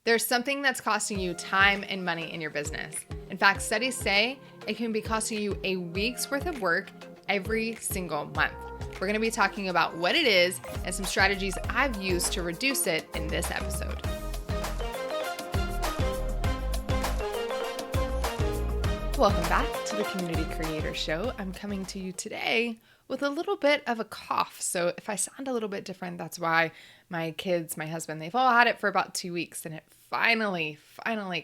There's something that's costing you time and money in your business. In fact, studies say it can be costing you a week's worth of work every single month. We're going to be talking about what it is and some strategies I've used to reduce it in this episode. Welcome back to the Community Creator Show. I'm coming to you today with a little bit of a cough. So if I sound a little bit different, that's why. My kids, my husband, they've all had it for about 2 weeks and it finally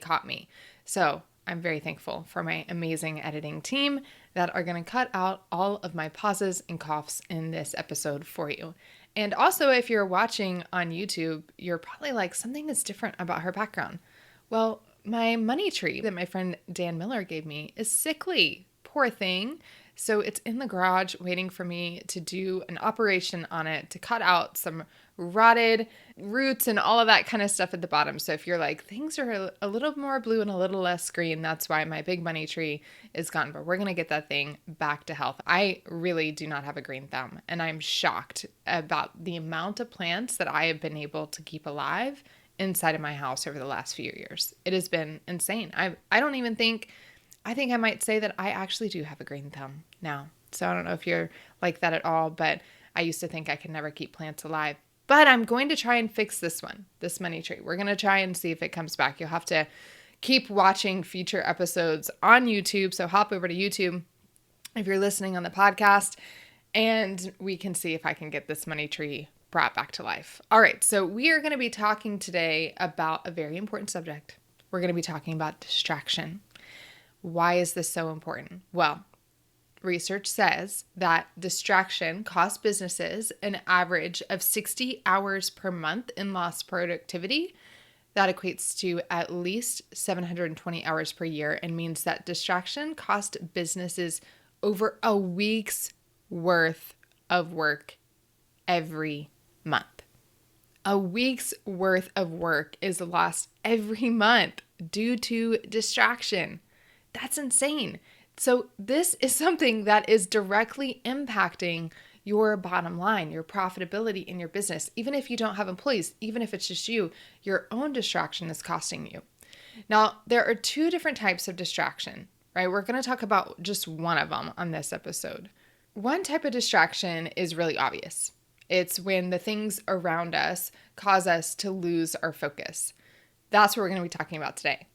caught me. So I'm very thankful for my amazing editing team that are going to cut out all of my pauses and coughs in this episode for you. And also, if you're watching on YouTube, you're probably like, something is different about her background. Well, my money tree that my friend Dan Miller gave me is sickly. Poor thing. So it's in the garage waiting for me to do an operation on it to cut out some rotted roots and all of that kind of stuff at the bottom. So if you're like, things are a little more blue and a little less green, that's why my big money tree is gone. But we're going to get that thing back to health. I really do not have a green thumb, and I'm shocked about the amount of plants that I have been able to keep alive inside of my house over the last few years. It has been insane. I think I might say that I actually do have a green thumb now. So I don't know if you're like that at all, but I used to think I could never keep plants alive. But I'm going to try and fix this money tree. We're going to try and see if it comes back. You'll have to keep watching future episodes on YouTube. So hop over to YouTube if you're listening on the podcast, and we can see if I can get this money tree brought back to life. All right, so we are going to be talking today about a very important subject. We're going to be talking about distraction. Why is this so important? Well, research says that distraction costs businesses an average of 60 hours per month in lost productivity. That equates to at least 720 hours per year and means that distraction costs businesses over a week's worth of work every month. A week's worth of work is lost every month due to distraction. That's insane. So this is something that is directly impacting your bottom line, your profitability in your business. Even if you don't have employees, even if it's just you, your own distraction is costing you. Now, there are two different types of distraction, right? We're going to talk about just one of them on this episode. One type of distraction is really obvious. It's when the things around us cause us to lose our focus. That's what we're going to be talking about today.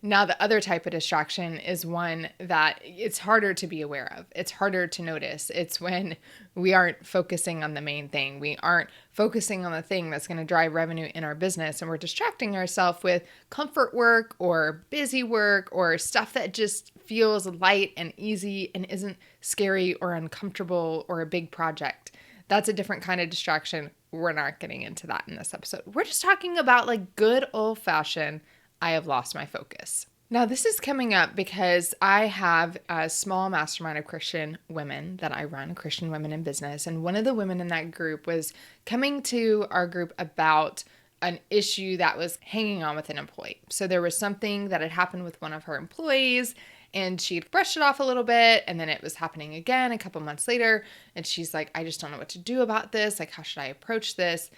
Now, the other type of distraction is one that it's harder to be aware of. It's harder to notice. It's when we aren't focusing on the main thing. We aren't focusing on the thing that's going to drive revenue in our business, and we're distracting ourselves with comfort work or busy work or stuff that just feels light and easy and isn't scary or uncomfortable or a big project. That's a different kind of distraction. We're not getting into that in this episode. We're just talking about like good old-fashioned I have lost my focus. Now, this is coming up because I have a small mastermind of Christian women that I run, Christian Women in Business. And one of the women in that group was coming to our group about an issue that was hanging on with an employee. So there was something that had happened with one of her employees, and she'd brushed it off a little bit, and then it was happening again a couple months later. And she's like, I just don't know what to do about this. Like, how should I approach this?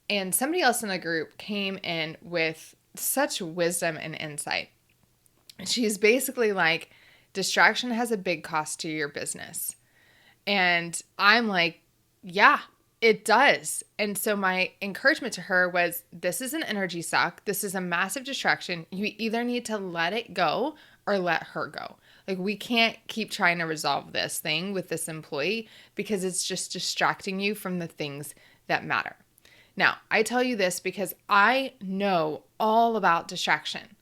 And somebody else in the group came in with such wisdom and insight. She's basically like, distraction has a big cost to your business. And I'm like, yeah, it does. And so my encouragement to her was, this is an energy suck. This is a massive distraction. You either need to let it go or let her go. Like, we can't keep trying to resolve this thing with this employee because it's just distracting you from the things that matter. Now, I tell you this because I know all about distraction.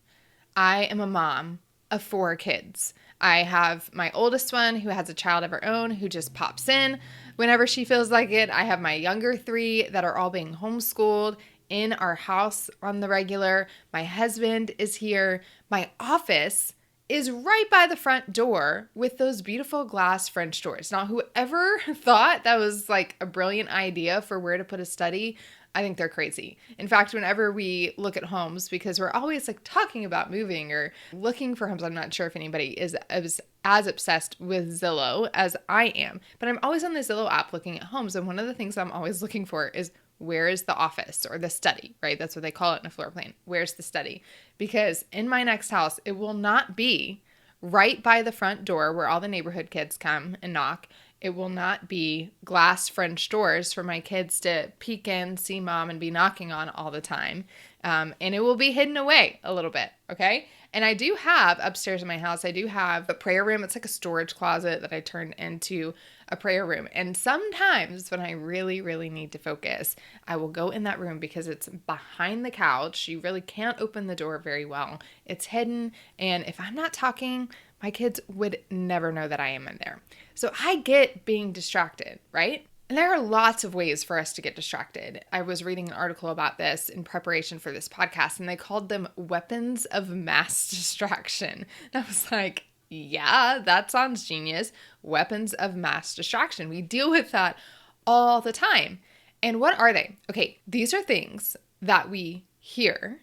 I am a mom of 4 kids. I have my oldest one who has a child of her own who just pops in whenever she feels like it. I have my younger 3 that are all being homeschooled in our house on the regular. My husband is here. My office is right by the front door with those beautiful glass French doors. Now, whoever thought that was like a brilliant idea for where to put a study, I think they're crazy. In fact, whenever we look at homes, because we're always like talking about moving or looking for homes, I'm not sure if anybody is as obsessed with Zillow as I am, but I'm always on the Zillow app looking at homes. And one of the things I'm always looking for is, Where is the office or the study, right? That's what they call it in a floor plan. Where's the study? Because in my next house, it will not be right by the front door where all the neighborhood kids come and knock. It will not be glass French doors for my kids to peek in, see mom, and be knocking on all the time. And it will be hidden away a little bit, okay? And I do have upstairs in my house, I do have a prayer room. It's like a storage closet that I turned into a prayer room. And sometimes when I really, really need to focus, I will go in that room because it's behind the couch. You really can't open the door very well. It's hidden. And if I'm not talking, my kids would never know that I am in there. So I get being distracted, right? And there are lots of ways for us to get distracted. I was reading an article about this in preparation for this podcast, and they called them weapons of mass distraction. And I was like, yeah, that sounds genius. Weapons of mass distraction. We deal with that all the time. And what are they? Okay, these are things that we hear,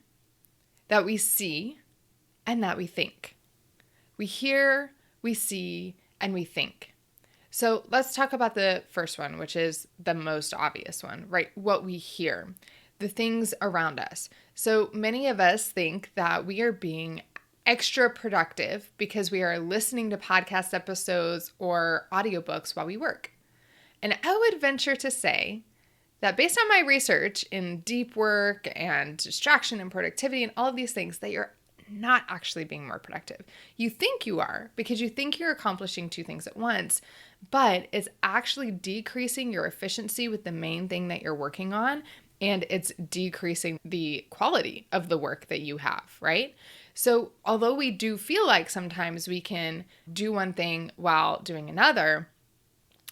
that we see, and that we think. We hear, we see, and we think. So let's talk about the first one, which is the most obvious one, right? What we hear, the things around us. So many of us think that we are being extra productive because we are listening to podcast episodes or audiobooks while we work. And I would venture to say that based on my research in deep work and distraction and productivity and all of these things, that you're not actually being more productive. You think you are because you think you're accomplishing two things at once, but it's actually decreasing your efficiency with the main thing that you're working on, and it's decreasing the quality of the work that you have, right? So although we do feel like sometimes we can do one thing while doing another,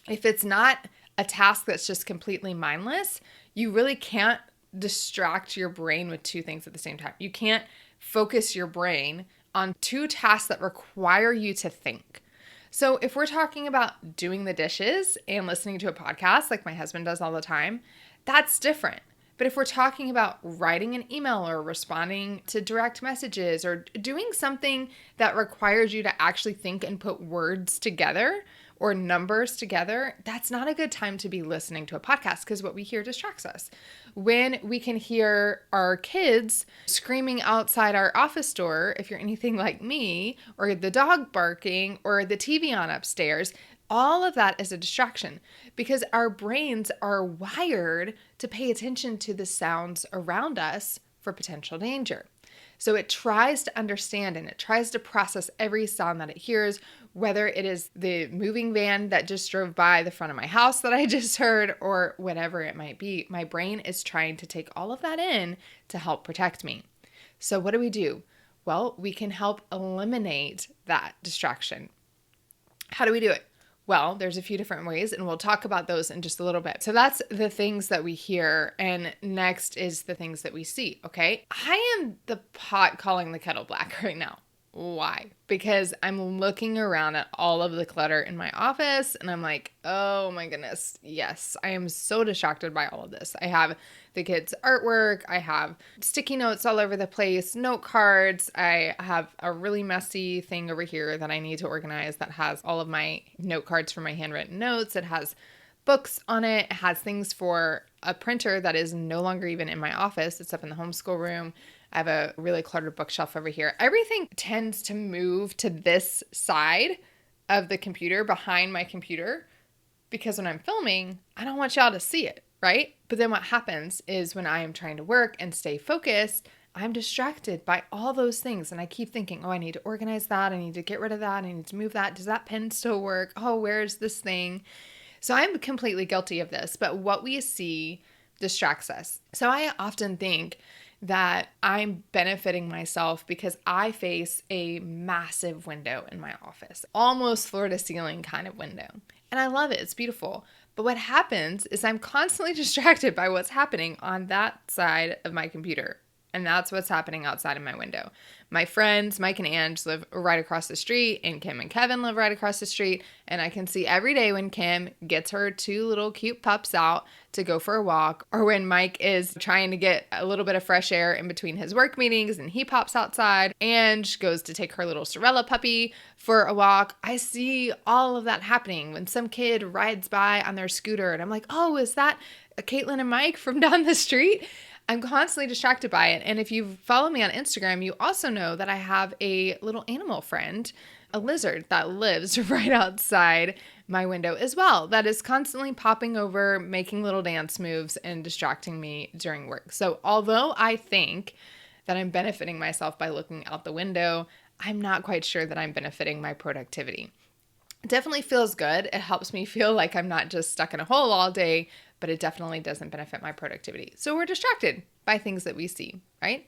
if it's not a task that's just completely mindless, you really can't distract your brain with two things at the same time. You can't focus your brain on two tasks that require you to think. So if we're talking about doing the dishes and listening to a podcast like my husband does all the time, that's different. But if we're talking about writing an email or responding to direct messages or doing something that requires you to actually think and put words together or numbers together, that's not a good time to be listening to a podcast because what we hear distracts us. When we can hear our kids screaming outside our office door, if you're anything like me, or the dog barking or the TV on upstairs, all of that is a distraction because our brains are wired to pay attention to the sounds around us for potential danger. So it tries to understand and it tries to process every sound that it hears, whether it is the moving van that just drove by the front of my house that I just heard or whatever it might be. My brain is trying to take all of that in to help protect me. So what do? Well, we can help eliminate that distraction. How do we do it? Well, there's a few different ways, and we'll talk about those in just a little bit. So that's the things that we hear, and next is the things that we see, okay? I am the pot calling the kettle black right now. Why? Because I'm looking around at all of the clutter in my office, and I'm like, oh my goodness, yes, I am so distracted by all of this. I have the kids' artwork, I have sticky notes all over the place, note cards, I have a really messy thing over here that I need to organize that has all of my note cards for my handwritten notes. It has books on it. It has things for a printer that is no longer even in my office. It's up in the homeschool room. I have a really cluttered bookshelf over here. Everything tends to move to this side of the computer, behind my computer, because when I'm filming, I don't want y'all to see it, right? But then what happens is when I am trying to work and stay focused, I'm distracted by all those things. And I keep thinking, oh, I need to organize that. I need to get rid of that. I need to move that. Does that pen still work? Oh, where's this thing? So I'm completely guilty of this. But what we see distracts us. So I often think that I'm benefiting myself because I face a massive window in my office, almost floor to ceiling kind of window. And I love it. It's beautiful. But what happens is I'm constantly distracted by what's happening on that side of my computer. And that's what's happening outside of my window. My friends, Mike and Ange, live right across the street, and Kim and Kevin live right across the street. And I can see every day when Kim gets her 2 little cute pups out to go for a walk, or when Mike is trying to get a little bit of fresh air in between his work meetings and he pops outside. Ange goes to take her little Sorella puppy for a walk. I see all of that happening when some kid rides by on their scooter and I'm like, oh, is that Caitlin and Mike from down the street? I'm constantly distracted by it. And if you follow me on Instagram, you also know that I have a little animal friend, a lizard that lives right outside my window as well, that is constantly popping over, making little dance moves and distracting me during work. So although I think that I'm benefiting myself by looking out the window, I'm not quite sure that I'm benefiting my productivity. It definitely feels good. It helps me feel like I'm not just stuck in a hole all day, but it definitely doesn't benefit my productivity. So we're distracted by things that we see, right?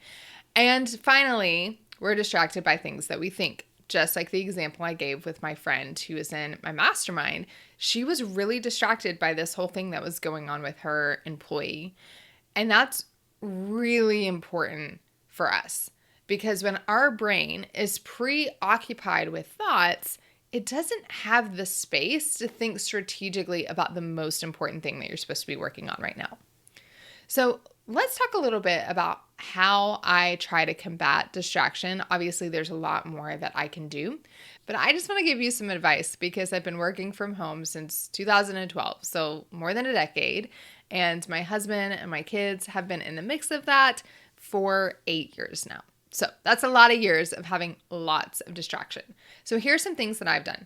And finally, we're distracted by things that we think. Just like the example I gave with my friend who was in my mastermind, she was really distracted by this whole thing that was going on with her employee. And that's really important for us because when our brain is preoccupied with thoughts, it doesn't have the space to think strategically about the most important thing that you're supposed to be working on right now. So let's talk a little bit about how I try to combat distraction. Obviously, there's a lot more that I can do, but I just want to give you some advice because I've been working from home since 2012, so more than a decade, and my husband and my kids have been in the mix of that for 8 years now. So that's a lot of years of having lots of distraction. So here's some things that I've done.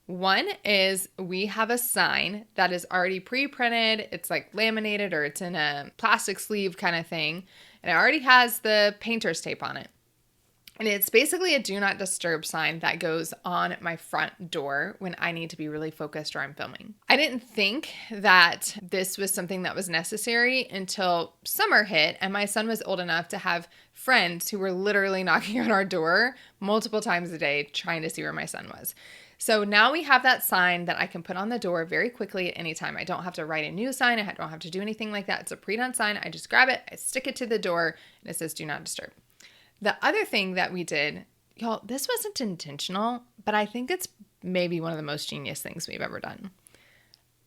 One is we have a sign that is already pre-printed. It's like laminated or it's in a plastic sleeve kind of thing. And it already has the painter's tape on it. And it's basically a do not disturb sign that goes on my front door when I need to be really focused or I'm filming. I didn't think that this was something that was necessary until summer hit and my son was old enough to have friends who were literally knocking on our door multiple times a day trying to see where my son was. So now we have that sign that I can put on the door very quickly at any time. I don't have to write a new sign. I don't have to do anything like that. It's a pre-done sign. I just grab it, I stick it to the door, and it says do not disturb. The other thing that we did, y'all, this wasn't intentional, but I think it's maybe one of the most genius things we've ever done.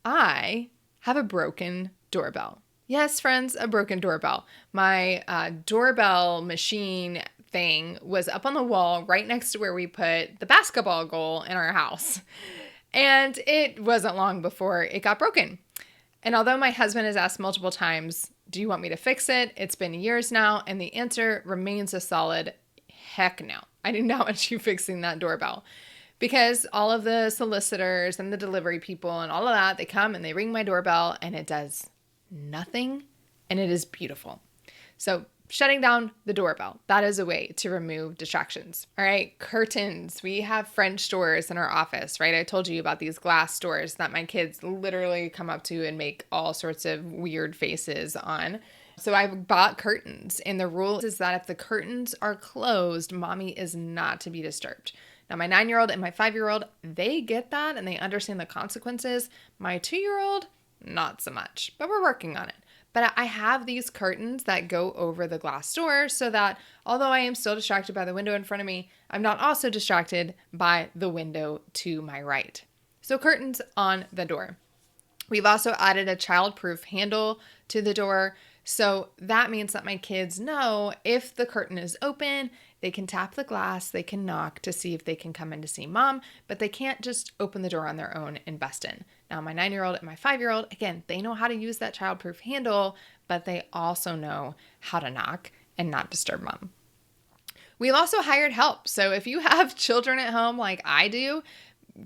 I have a broken doorbell. Yes, friends, a broken doorbell. My doorbell machine thing was up on the wall right next to where we put the basketball goal in our house. And it wasn't long before it got broken. And although my husband has asked multiple times, do you want me to fix it? It's been years now, and the answer remains a solid heck no. I do not want you fixing that doorbell. Because all of the solicitors and the delivery people and all of that, they come and they ring my doorbell, and it does nothing, and it is beautiful. So shutting down the doorbell, that is a way to remove distractions. All right, curtains. We have French doors in our office, right? I told you about these glass doors that my kids literally come up to and make all sorts of weird faces on. So I bought curtains, and the rule is that if the curtains are closed, mommy is not to be disturbed. Now, my 9-year-old and my 5-year-old, they get that and they understand the consequences. My 2-year-old, not so much, but we're working on it. But I have these curtains that go over the glass door so that although I am still distracted by the window in front of me, I'm not also distracted by the window to my right. So curtains on the door. We've also added a child-proof handle to the door. So that means that my kids know if the curtain is open, they can tap the glass, they can knock to see if they can come in to see mom, but they can't just open the door on their own and bust in. Now, my 9-year-old and my 5-year-old, again, they know how to use that child-proof handle, but they also know how to knock and not disturb mom. We've also hired help. So if you have children at home like I do,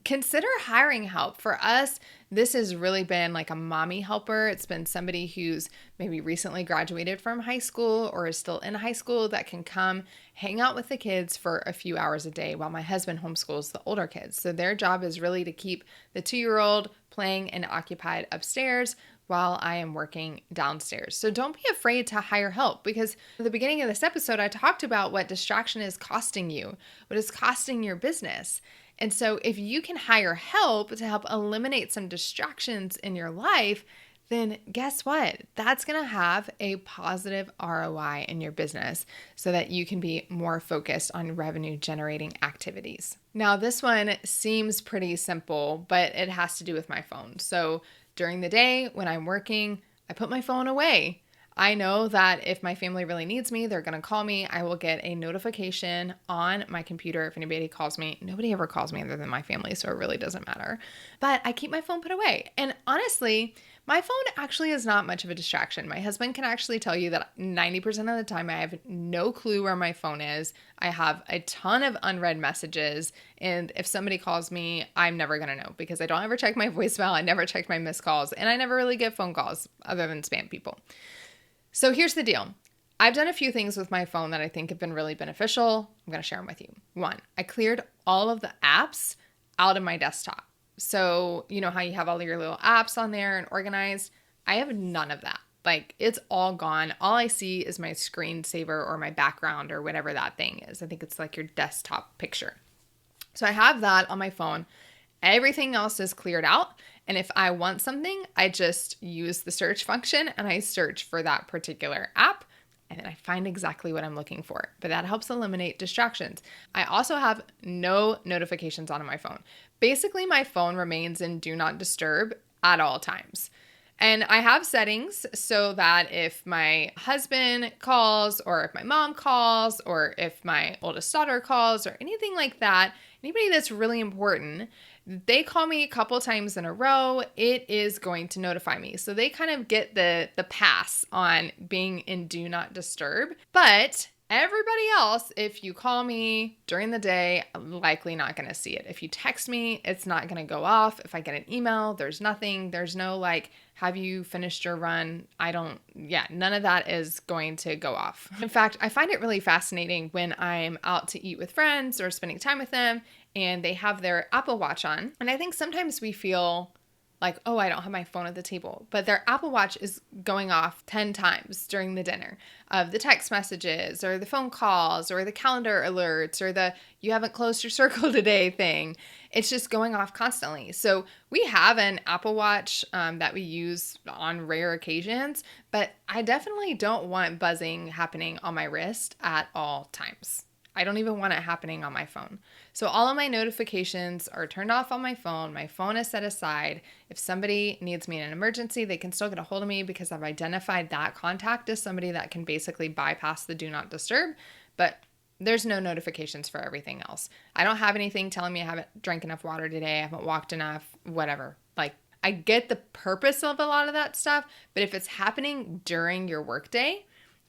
consider hiring help. For us, this has really been like a mommy helper. It's been somebody who's maybe recently graduated from high school or is still in high school that can come hang out with the kids for a few hours a day while my husband homeschools the older kids. So their job is really to keep the 2-year-old playing and occupied upstairs while I am working downstairs. So don't be afraid to hire help, because at the beginning of this episode, I talked about what distraction is costing you, what is costing your business. And so if you can hire help to help eliminate some distractions in your life, then guess what? That's going to have a positive ROI in your business so that you can be more focused on revenue generating activities. Now, this one seems pretty simple, but it has to do with my phone. So during the day when I'm working, I put my phone away. I know that if my family really needs me, they're going to call me. I will get a notification on my computer if anybody calls me. Nobody ever calls me other than my family, so it really doesn't matter. But I keep my phone put away. And honestly, my phone actually is not much of a distraction. My husband can actually tell you that 90% of the time I have no clue where my phone is. I have a ton of unread messages. And if somebody calls me, I'm never going to know because I don't ever check my voicemail. I never check my missed calls. And I never really get phone calls other than spam people. So here's the deal. I've done a few things with my phone that I think have been really beneficial. I'm going to share them with you. One, I cleared all of the apps out of my desktop. So you know how you have all your little apps on there and organized? I have none of that. Like it's all gone. All I see is my screensaver or my background or whatever that thing is. I think it's like your desktop picture. So I have that on my phone. Everything else is cleared out. And if I want something, I just use the search function and I search for that particular app. And then I find exactly what I'm looking for. But that helps eliminate distractions. I also have no notifications on my phone. Basically, my phone remains in do not disturb at all times. And I have settings so that if my husband calls or if my mom calls or if my oldest daughter calls or anything like that, anybody that's really important, they call me a couple times in a row, it is going to notify me. So they kind of get the pass on being in do not disturb. But everybody else, if you call me during the day, I'm likely not going to see it. If you text me, it's not going to go off. If I get an email, there's nothing. There's no like, have you finished your run? None of that is going to go off. In fact, I find it really fascinating when I'm out to eat with friends or spending time with them and they have their Apple Watch on. And I think sometimes we feel like, oh, I don't have my phone at the table. But their Apple Watch is going off 10 times during the dinner of the text messages or the phone calls or the calendar alerts or the you haven't closed your circle today thing. It's just going off constantly. So we have an Apple Watch that we use on rare occasions, but I definitely don't want buzzing happening on my wrist at all times. I don't even want it happening on my phone. So all of my notifications are turned off on my phone. My phone is set aside. If somebody needs me in an emergency, they can still get a hold of me because I've identified that contact as somebody that can basically bypass the do not disturb, but there's no notifications for everything else. I don't have anything telling me I haven't drank enough water today, I haven't walked enough, whatever. Like I get the purpose of a lot of that stuff, but if it's happening during your workday,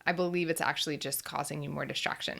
I believe it's actually just causing you more distraction.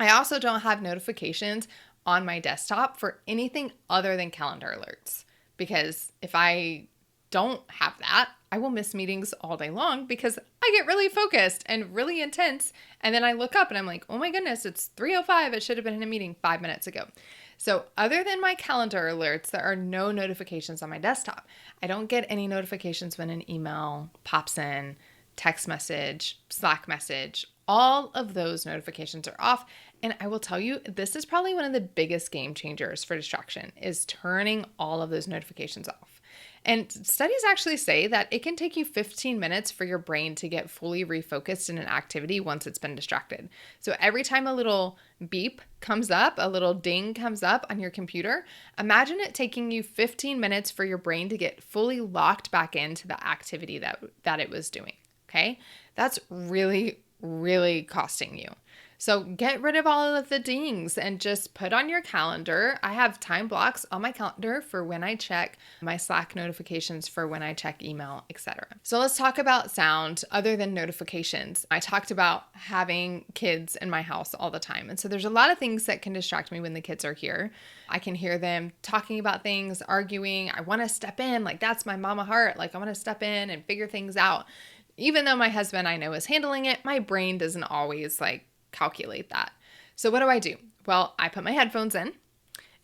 I also don't have notifications on my desktop for anything other than calendar alerts because if I don't have that, I will miss meetings all day long because I get really focused and really intense. And then I look up and I'm like, oh my goodness, it's 3:05. It should have been in a meeting 5 minutes ago. So other than my calendar alerts, there are no notifications on my desktop. I don't get any notifications when an email pops in, text message, Slack message. All of those notifications are off. And I will tell you, this is probably one of the biggest game changers for distraction is turning all of those notifications off. And studies actually say that it can take you 15 minutes for your brain to get fully refocused in an activity once it's been distracted. So every time a little beep comes up, a little ding comes up on your computer, imagine it taking you 15 minutes for your brain to get fully locked back into the activity that it was doing. Okay? That's really, really costing you. So get rid of all of the dings and just put on your calendar. I have time blocks on my calendar for when I check my Slack notifications, for when I check email, etc. So let's talk about sound other than notifications. I talked about having kids in my house all the time. And so there's a lot of things that can distract me when the kids are here. I can hear them talking about things, arguing. I want to step in. Like that's my mama heart. Like I want to step in and figure things out. Even though my husband I know is handling it, my brain doesn't always calculate that. So what do? Well, I put my headphones in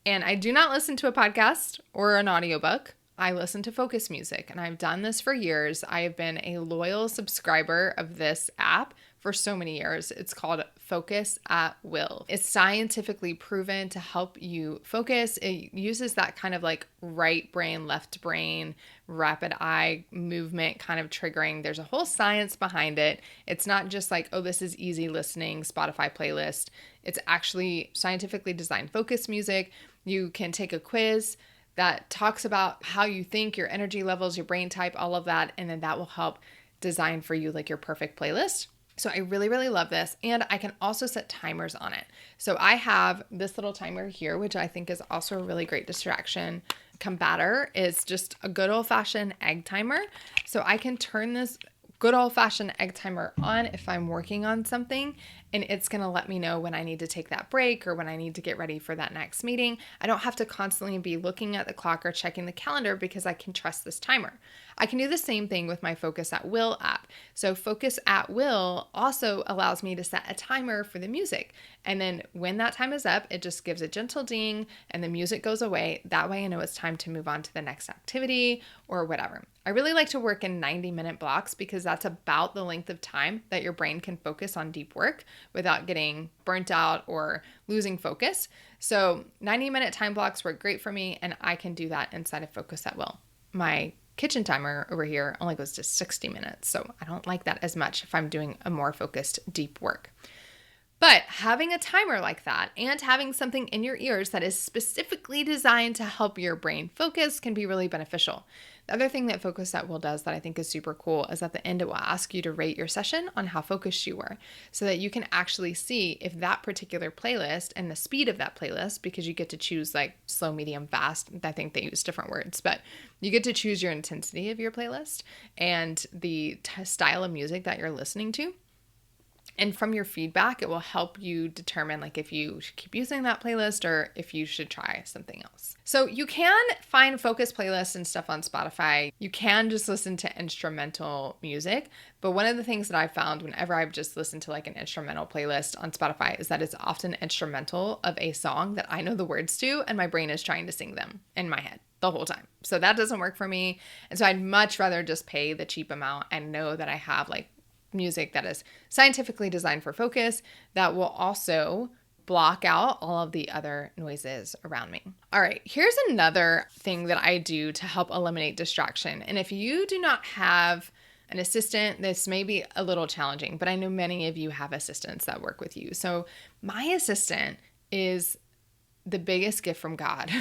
and I do not listen to a podcast or an audiobook. I listen to focus music and I've done this for years. I have been a loyal subscriber of this app for so many years. It's called Focus at Will. It's scientifically proven to help you focus. It uses that kind of like right brain, left brain, rapid eye movement kind of triggering. There's a whole science behind it. It's not just like, oh, this is easy listening Spotify playlist. It's actually scientifically designed focus music. You can take a quiz that talks about how you think, your energy levels, your brain type, all of that, and then that will help design for you like your perfect playlist. So I really, really love this. And I can also set timers on it. So I have this little timer here, which I think is also a really great distraction combater. Is just a good old-fashioned egg timer. So I can turn this good old-fashioned egg timer on if I'm working on something, and it's going to let me know when I need to take that break or when I need to get ready for that next meeting. I don't have to constantly be looking at the clock or checking the calendar because I can trust this timer. I can do the same thing with my Focus at Will app. So Focus at Will also allows me to set a timer for the music. And then when that time is up, it just gives a gentle ding and the music goes away. That way I know it's time to move on to the next activity or whatever. I really like to work in 90-minute blocks because that's about the length of time that your brain can focus on deep work without getting burnt out or losing focus. So 90-minute time blocks work great for me, and I can do that inside of Focus at Will. My kitchen timer over here only goes to 60 minutes, so I don't like that as much if I'm doing a more focused deep work. But having a timer like that and having something in your ears that is specifically designed to help your brain focus can be really beneficial. The other thing that Focus at Will does that I think is super cool is at the end it will ask you to rate your session on how focused you were so that you can actually see if that particular playlist and the speed of that playlist, because you get to choose like slow, medium, fast. I think they use different words, but you get to choose your intensity of your playlist and the style of music that you're listening to. And from your feedback, it will help you determine like if you should keep using that playlist or if you should try something else. So you can find focus playlists and stuff on Spotify. You can just listen to instrumental music. But one of the things that I've found whenever I've just listened to like an instrumental playlist on Spotify is that it's often instrumental of a song that I know the words to and my brain is trying to sing them in my head the whole time. So that doesn't work for me. And so I'd much rather just pay the cheap amount and know that I have like music that is scientifically designed for focus that will also block out all of the other noises around me. All right, here's another thing that I do to help eliminate distraction. And if you do not have an assistant, this may be a little challenging, but I know many of you have assistants that work with you. So my assistant is the biggest gift from God.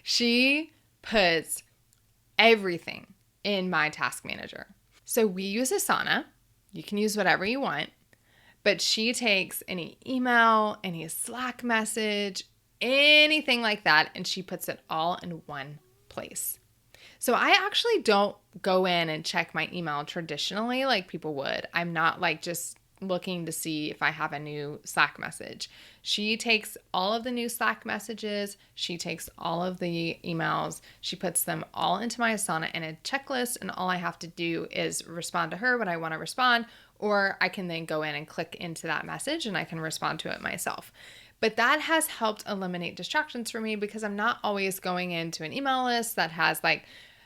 She puts everything in my task manager. So we use Asana. You can use whatever you want, but she takes any email, any Slack message, anything like that, and she puts it all in one place. So I actually don't go in and check my email traditionally like people would. I'm not like just looking to see if I have a new Slack message. She takes all of the new Slack messages. She takes all of the emails. She puts them all into my Asana in a checklist, and all I have to do is respond to her when I want to respond, or I can then go in and click into that message and I can respond to it myself. But that has helped eliminate distractions for me because I'm not always going into an email list that has like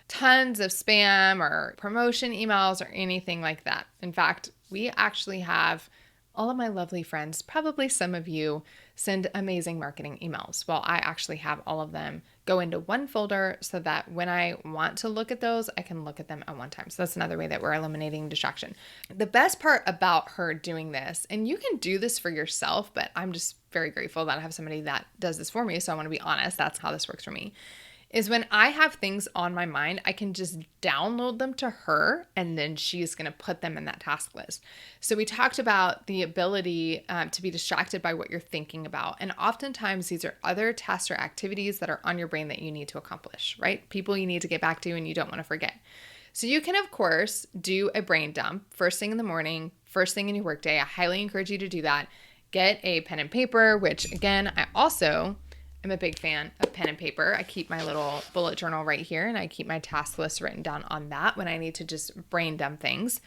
tons of spam or promotion emails or anything like that. In fact, we actually have all of my lovely friends, probably some of you, send amazing marketing emails. Well, I actually have all of them go into one folder so that when I want to look at those, I can look at them at one time. So that's another way that we're eliminating distraction. The best part about her doing this, and you can do this for yourself, but I'm just very grateful that I have somebody that does this for me. So I want to be honest, that's how this works for me. Is when I have things on my mind, I can just download them to her and then she's going to put them in that task list. So we talked about the ability to be distracted by what you're thinking about. And oftentimes these are other tasks or activities that are on your brain that you need to accomplish, right? People you need to get back to and you don't want to forget. So you can, of course, do a brain dump first thing in the morning, first thing in your workday. I highly encourage you to do that. Get a pen and paper, which again, I'm a big fan of pen and paper. I keep my little bullet journal right here and I keep my task list written down on that when I need to just brain dump things.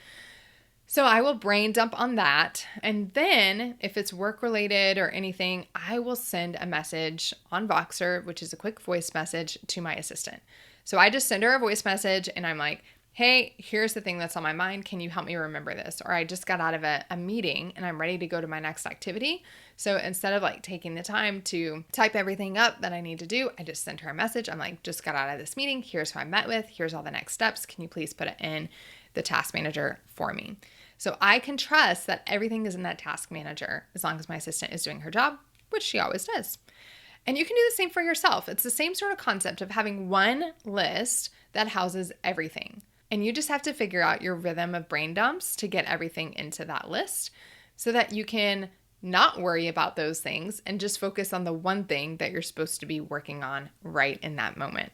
So I will brain dump on that. And then if it's work related or anything, I will send a message on Voxer, which is a quick voice message to my assistant. So I just send her a voice message and I'm like, hey, here's the thing that's on my mind. Can you help me remember this? Or I just got out of a meeting and I'm ready to go to my next activity. So instead of like taking the time to type everything up that I need to do, I just sent her a message. I'm like, just got out of this meeting. Here's who I met with. Here's all the next steps. Can you please put it in the task manager for me? So I can trust that everything is in that task manager as long as my assistant is doing her job, which she always does. And you can do the same for yourself. It's the same sort of concept of having one list that houses everything. And you just have to figure out your rhythm of brain dumps to get everything into that list so that you can not worry about those things and just focus on the one thing that you're supposed to be working on right in that moment.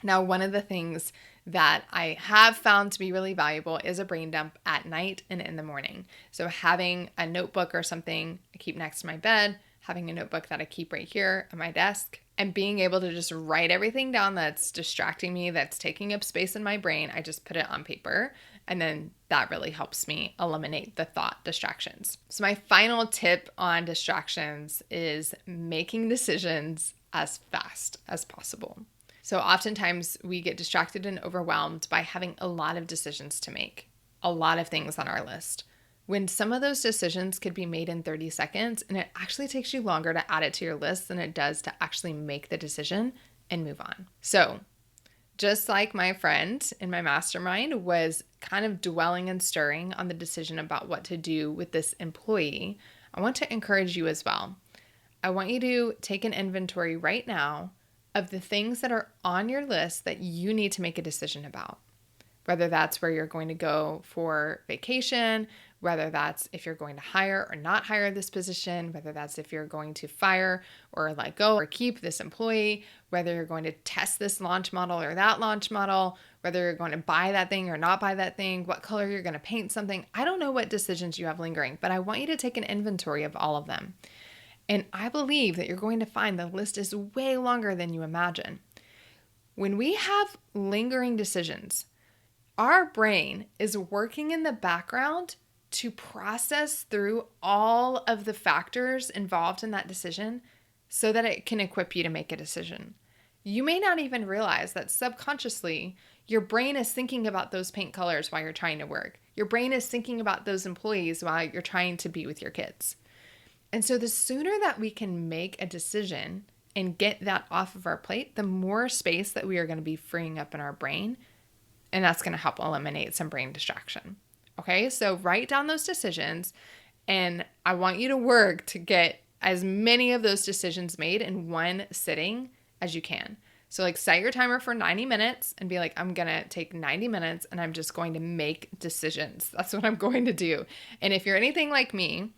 Now, one of the things that I have found to be really valuable is a brain dump at night and in the morning. So having a notebook or something I keep next to my bed, having a notebook that I keep right here at my desk, and being able to just write everything down that's distracting me, that's taking up space in my brain. I just put it on paper, and then that really helps me eliminate the thought distractions. So my final tip on distractions is making decisions as fast as possible. So oftentimes we get distracted and overwhelmed by having a lot of decisions to make, a lot of things on our list, when some of those decisions could be made in 30 seconds, and it actually takes you longer to add it to your list than it does to actually make the decision and move on. So just like my friend in my mastermind was kind of dwelling and stirring on the decision about what to do with this employee, I want to encourage you as well. I want you to take an inventory right now of the things that are on your list that you need to make a decision about. Whether that's where you're going to go for vacation, whether that's if you're going to hire or not hire this position, whether that's if you're going to fire or let go or keep this employee, whether you're going to test this launch model or that launch model, whether you're going to buy that thing or not buy that thing, what color you're going to paint something. I don't know what decisions you have lingering, but I want you to take an inventory of all of them. And I believe that you're going to find the list is way longer than you imagine. When we have lingering decisions, our brain is working in the background to process through all of the factors involved in that decision so that it can equip you to make a decision. You may not even realize that subconsciously, your brain is thinking about those paint colors while you're trying to work. Your brain is thinking about those employees while you're trying to be with your kids. And so the sooner that we can make a decision and get that off of our plate, the more space that we are going to be freeing up in our brain. And that's going to help eliminate some brain distraction. Okay, so write down those decisions, and I want you to work to get as many of those decisions made in one sitting as you can. So like set your timer for 90 minutes and be like, I'm going to take 90 minutes and I'm just going to make decisions. That's what I'm going to do. And if you're anything like me,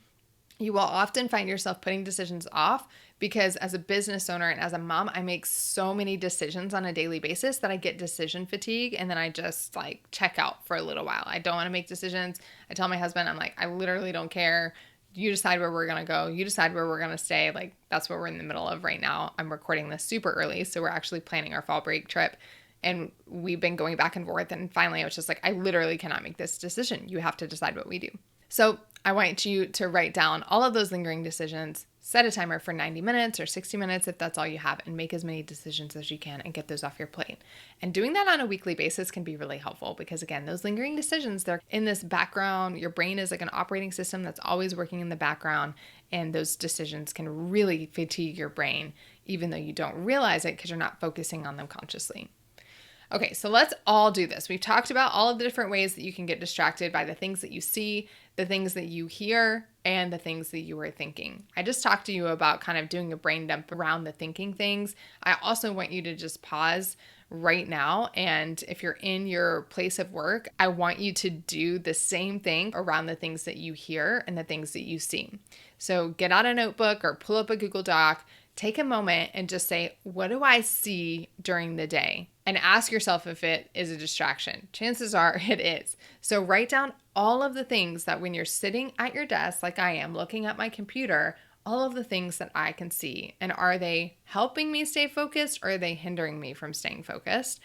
you will often find yourself putting decisions off because as a business owner and as a mom, I make so many decisions on a daily basis that I get decision fatigue and then I just like check out for a little while. I don't want to make decisions. I tell my husband, I'm like, I literally don't care. You decide where we're going to go. You decide where we're going to stay. Like that's what we're in the middle of right now. I'm recording this super early. So we're actually planning our fall break trip and we've been going back and forth. And finally I was just like, I literally cannot make this decision. You have to decide what we do. So I want you to write down all of those lingering decisions, set a timer for 90 minutes or 60 minutes if that's all you have, and make as many decisions as you can and get those off your plate. And doing that on a weekly basis can be really helpful because, again, those lingering decisions, they're in this background. Your brain is like an operating system that's always working in the background, and those decisions can really fatigue your brain, even though you don't realize it because you're not focusing on them consciously. Okay, so let's all do this. We've talked about all of the different ways that you can get distracted by the things that you see, the things that you hear, and the things that you are thinking. I just talked to you about kind of doing a brain dump around the thinking things. I also want you to just pause right now. And if you're in your place of work, I want you to do the same thing around the things that you hear and the things that you see. So get out a notebook or pull up a Google Doc, take a moment and just say, what do I see during the day? And ask yourself if it is a distraction. Chances are it is. So write down all of the things that when you're sitting at your desk, like I am, looking at my computer, all of the things that I can see. And are they helping me stay focused or are they hindering me from staying focused?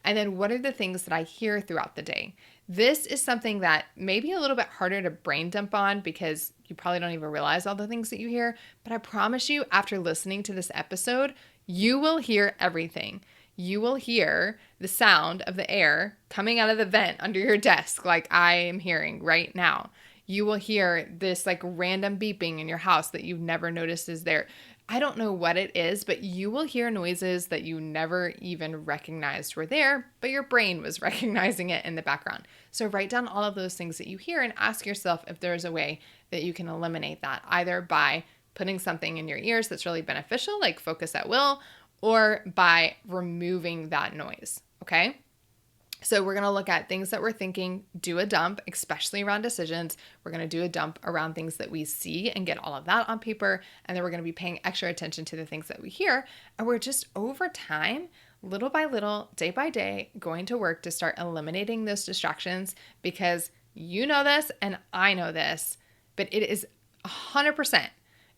And then what are the things that I hear throughout the day? This is something that may be a little bit harder to brain dump on because you probably don't even realize all the things that you hear. But I promise you, after listening to this episode, you will hear everything. you will hear the sound of the air coming out of the vent under your desk, like I am hearing right now. You will hear this like random beeping in your house that you've never noticed is there. I don't know what it is, but you will hear noises that you never even recognized were there, but your brain was recognizing it in the background. So write down all of those things that you hear and ask yourself if there's a way that you can eliminate that, either by putting something in your ears that's really beneficial, like focus at will, or by removing that noise, okay? So we're going to look at things that we're thinking, do a dump, especially around decisions. We're going to do a dump around things that we see and get all of that on paper. And then we're going to be paying extra attention to the things that we hear. And we're just over time, little by little, day by day, going to work to start eliminating those distractions, because you know this and I know this, but it is 100%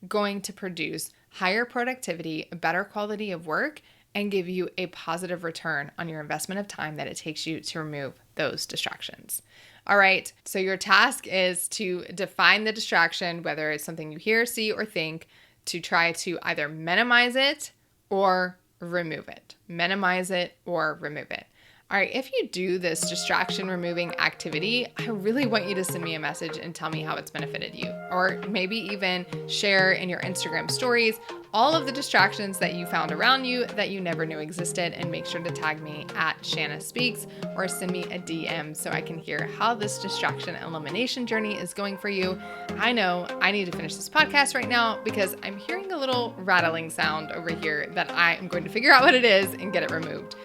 going to produce higher productivity, better quality of work, and give you a positive return on your investment of time that it takes you to remove those distractions. All right, so your task is to define the distraction, whether it's something you hear, see, or think, to try to either minimize it or remove it. Minimize it or remove it. All right, if you do this distraction removing activity, I really want you to send me a message and tell me how it's benefited you. Or maybe even share in your Instagram stories all of the distractions that you found around you that you never knew existed, and make sure to tag me at Shana Speaks or send me a DM so I can hear how this distraction elimination journey is going for you. I know I need to finish this podcast right now because I'm hearing a little rattling sound over here that I am going to figure out what it is and get it removed.